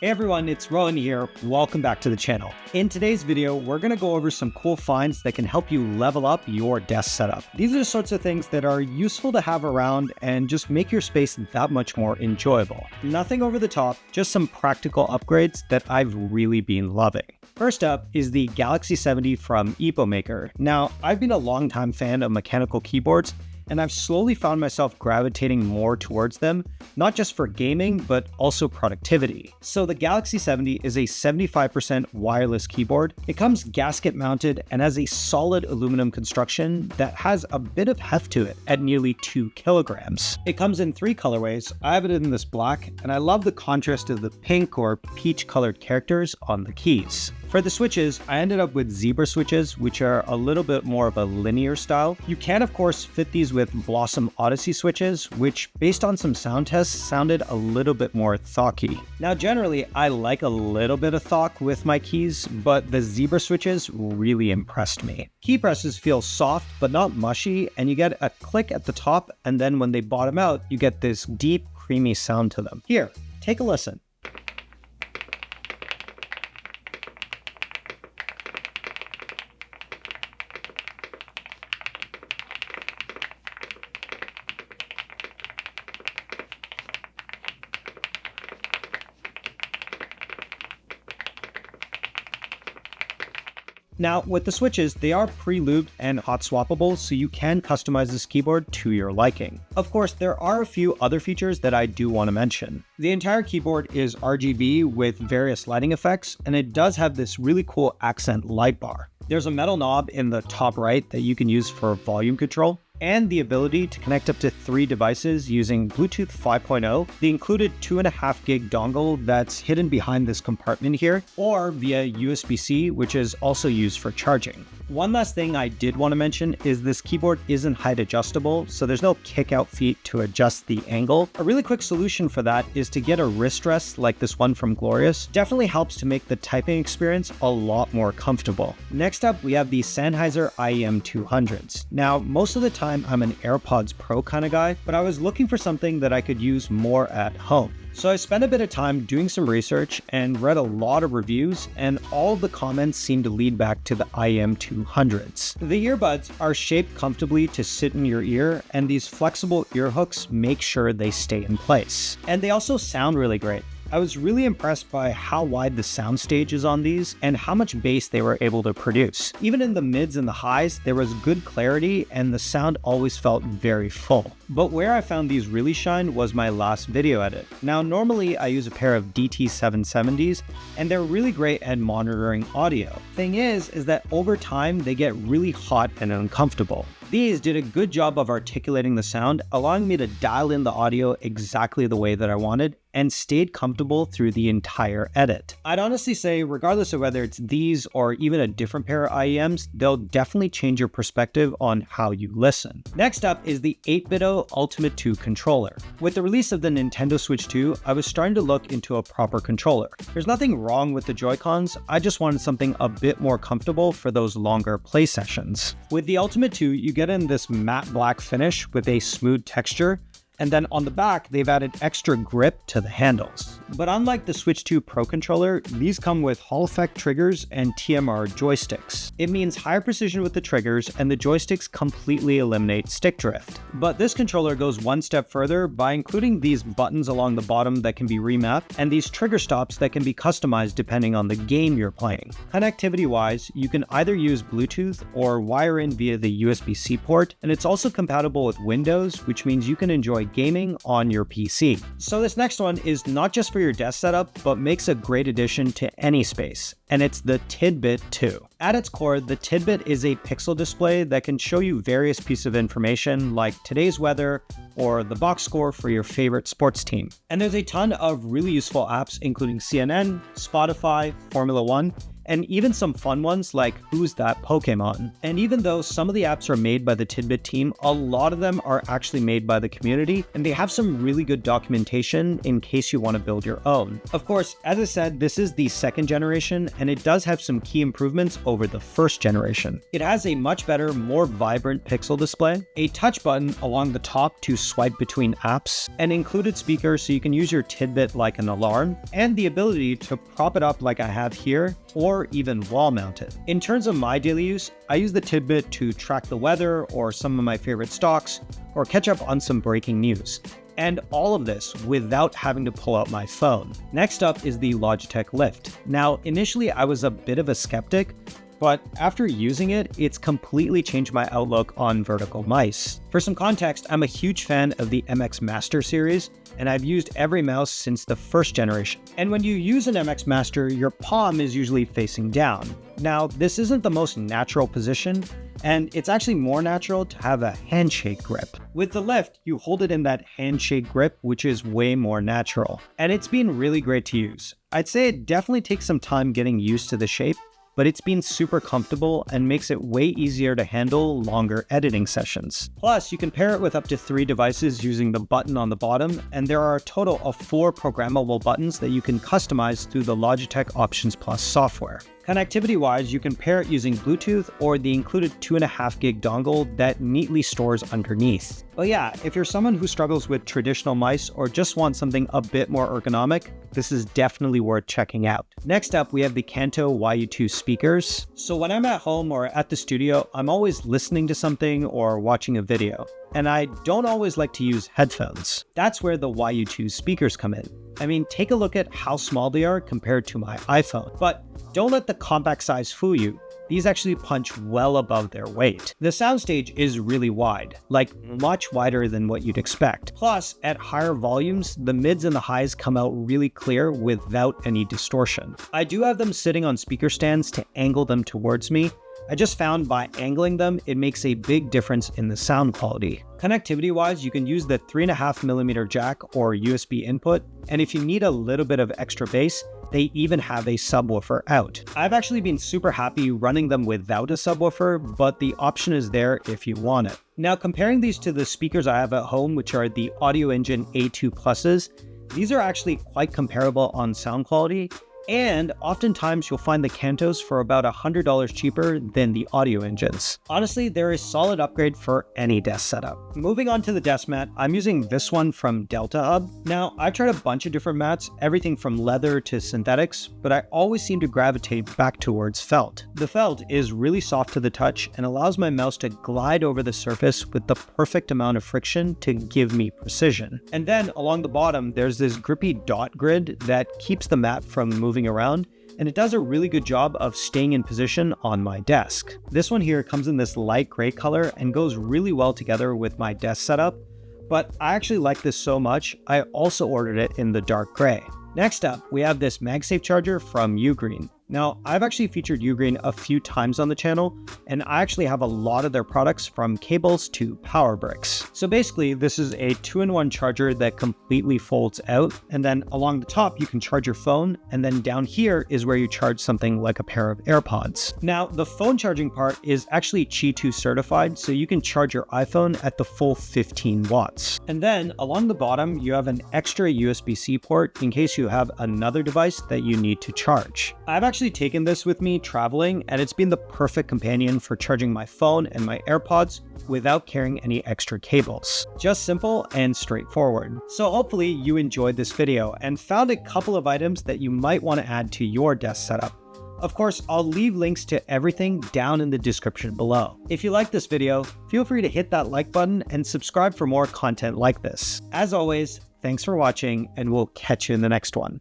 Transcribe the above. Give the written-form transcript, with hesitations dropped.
Hey everyone, it's Rowan here. Welcome back to the channel. In today's video, we're going to go over some cool finds that can help you level up your desk setup. These are the sorts of things that are useful to have around and just make your space that much more enjoyable. Nothing over the top, just some practical upgrades that I've really been loving. First up is the Galaxy70 from Epomaker. Now, I've been a longtime fan of mechanical keyboards, and I've slowly found myself gravitating more towards them, not just for gaming, but also productivity. So the Galaxy70 is a 75% wireless keyboard. It comes gasket mounted and has a solid aluminum construction that has a bit of heft to it at nearly 2 kilograms. It comes in 3 colorways. I have it in this black, and I love the contrast of the pink or peach colored characters on the keys. For the switches, I ended up with zebra switches, which are a little bit more of a linear style. You can, of course, fit these with Blossom Odyssey switches, which, based on some sound tests, sounded a little bit more thocky. Now, generally, I like a little bit of thock with my keys, but the zebra switches really impressed me. Key presses feel soft, but not mushy, and you get a click at the top, and then when they bottom out, you get this deep, creamy sound to them. Here, take a listen. Now, with the switches, they are pre-lubed and hot swappable, so you can customize this keyboard to your liking. Of course, there are a few other features that I do want to mention. The entire keyboard is RGB with various lighting effects, and it does have this really cool accent light bar. There's a metal knob in the top right that you can use for volume control, and the ability to connect up to 3 devices using Bluetooth 5.0, the included 2.5 gig dongle that's hidden behind this compartment here, or via USB-C, which is also used for charging. One last thing I did want to mention is this keyboard isn't height adjustable, so there's no kick out feet to adjust the angle. A really quick solution for that is to get a wrist rest like this one from Glorious. Definitely helps to make the typing experience a lot more comfortable. Next up, we have the Sennheiser IEM 200s. Now, most of the time I'm an AirPods Pro kind of guy, but I was looking for something that I could use more at home. So I spent a bit of time doing some research and read a lot of reviews, and all of the comments seem to lead back to the IEM 200s. The earbuds are shaped comfortably to sit in your ear, and these flexible ear hooks make sure they stay in place. And they also sound really great. I was really impressed by how wide the soundstage is on these and how much bass they were able to produce. Even in the mids and the highs, there was good clarity and the sound always felt very full. But where I found these really shine was my last video edit. Now, normally I use a pair of DT770s and they're really great at monitoring audio. Thing is that over time they get really hot and uncomfortable. These did a good job of articulating the sound, allowing me to dial in the audio exactly the way that I wanted and stayed comfortable through the entire edit. I'd honestly say, regardless of whether it's these or even a different pair of IEMs, they'll definitely change your perspective on how you listen. Next up is the 8BitO Ultimate 2 controller. With the release of the Nintendo Switch 2, I was starting to look into a proper controller. There's nothing wrong with the Joy-Cons, I just wanted something a bit more comfortable for those longer play sessions. With the Ultimate 2, you get in this matte black finish with a smooth texture, and then on the back, they've added extra grip to the handles. But unlike the Switch 2 Pro controller, these come with Hall effect triggers and TMR joysticks. It means higher precision with the triggers, and the joysticks completely eliminate stick drift. But this controller goes one step further by including these buttons along the bottom that can be remapped, and these trigger stops that can be customized depending on the game you're playing. Connectivity-wise, you can either use Bluetooth or wire in via the USB-C port, and it's also compatible with Windows, which means you can enjoy gaming on your PC. So this next one is not just for your desk setup, but makes a great addition to any space, and it's the Tidbyt 2. At its core, the Tidbyt is a pixel display that can show you various pieces of information like today's weather or the box score for your favorite sports team. And there's a ton of really useful apps including CNN, Spotify, Formula 1, and even some fun ones like Who's That Pokemon? And even though some of the apps are made by the Tidbyt team, a lot of them are actually made by the community, and they have some really good documentation in case you want to build your own. Of course, as I said, this is the second generation, and it does have some key improvements over the first generation. It has a much better, more vibrant pixel display, a touch button along the top to swipe between apps, an included speaker so you can use your Tidbyt like an alarm, and the ability to prop it up like I have here, or even wall mount it. In terms of my daily use, I use the Tidbyt to track the weather or some of my favorite stocks, or catch up on some breaking news. And all of this without having to pull out my phone. Next up is the Logitech Lift. Now, initially I was a bit of a skeptic, but after using it, it's completely changed my outlook on vertical mice. For some context, I'm a huge fan of the MX Master series, and I've used every mouse since the first generation. And when you use an MX Master, your palm is usually facing down. Now, this isn't the most natural position, and it's actually more natural to have a handshake grip. With the Lift, you hold it in that handshake grip, which is way more natural. And it's been really great to use. I'd say it definitely takes some time getting used to the shape, but it's been super comfortable and makes it way easier to handle longer editing sessions. Plus, you can pair it with up to 3 devices using the button on the bottom, and there are a total of 4 programmable buttons that you can customize through the Logitech Options Plus software. Connectivity-wise, you can pair it using Bluetooth or the included 2.5 gig dongle that neatly stores underneath. But yeah, if you're someone who struggles with traditional mice or just wants something a bit more ergonomic, this is definitely worth checking out. Next up, we have the Kanto YU2 speakers. So when I'm at home or at the studio, I'm always listening to something or watching a video, and I don't always like to use headphones. That's where the YU2 speakers come in. I mean, take a look at how small they are compared to my iPhone. But don't let the compact size fool you. These actually punch well above their weight. The soundstage is really wide, like much wider than what you'd expect. Plus, at higher volumes, the mids and the highs come out really clear without any distortion. I do have them sitting on speaker stands to angle them towards me. I just found by angling them, it makes a big difference in the sound quality. Connectivity-wise, you can use the 3.5mm jack or USB input, and if you need a little bit of extra bass, they even have a subwoofer out. I've actually been super happy running them without a subwoofer, but the option is there if you want it. Now, comparing these to the speakers I have at home, which are the Audio Engine A2 Pluses, these are actually quite comparable on sound quality, and oftentimes you'll find the Kantos for about $100 cheaper than the Audio Engines. Honestly, they're a solid upgrade for any desk setup. Moving on to the desk mat, I'm using this one from DeltaHub. Now, I've tried a bunch of different mats, everything from leather to synthetics, but I always seem to gravitate back towards felt. The felt is really soft to the touch and allows my mouse to glide over the surface with the perfect amount of friction to give me precision. And then along the bottom, there's this grippy dot grid that keeps the mat from moving around, and it does a really good job of staying in position on my desk. This one here comes in this light gray color and goes really well together with my desk setup, but I actually like this so much, I also ordered it in the dark gray. Next up, we have this MagSafe charger from UGREEN. Now, I've actually featured UGREEN a few times on the channel, and I actually have a lot of their products from cables to power bricks. So basically, this is a 2-in-1 charger that completely folds out, and then along the top, you can charge your phone, and then down here is where you charge something like a pair of AirPods. Now, the phone charging part is actually Qi 2 certified, so you can charge your iPhone at the full 15 watts. And then along the bottom, you have an extra USB-C port in case you have another device that you need to charge. I've actually taken this with me traveling, and it's been the perfect companion for charging my phone and my AirPods without carrying any extra cables. Just simple and straightforward. So hopefully you enjoyed this video and found a couple of items that you might want to add to your desk setup. Of course, I'll leave links to everything down in the description below. If you like this video, feel free to hit that like button and subscribe for more content like this. As always, thanks for watching, and we'll catch you in the next one.